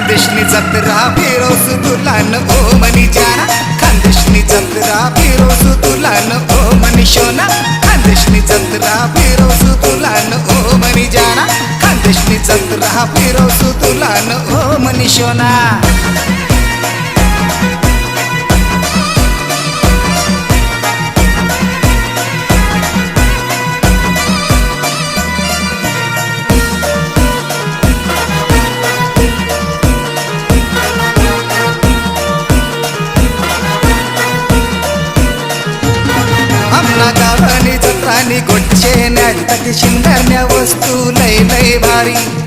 खानदेशनी जत्रा फिरोस तुला न ओ मनी जाना, खानदेशनी जत्रा फिरोस तुला न ओ मनी शोना, खानदेशनी जत्रा फिरोस तुला न ओ मनी जाना, खानदेशनी जत्रा फिरोस तुला न ओ मनी शोना. गावानी जत्रानी गोटचे न्यारी तकी शिंदरण्या वस्तू लय लय भारी.